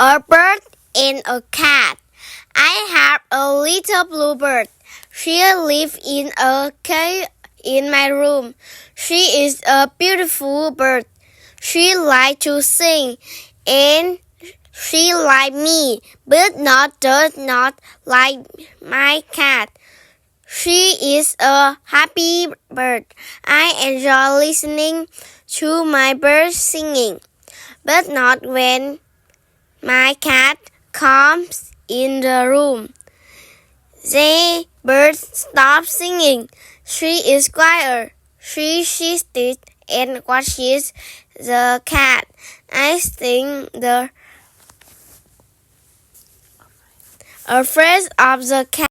A bird and a cat. I have a little blue bird. She lives in a cage in my room. She is a beautiful bird. She likes to sing, and she likes me, but does not like my cat. She is a happy bird. I enjoy listening to my bird singing, but not when my cat comes in the room. The bird stops singing. She is quiet. She sits and watches the cat. I think the afraid of the cat.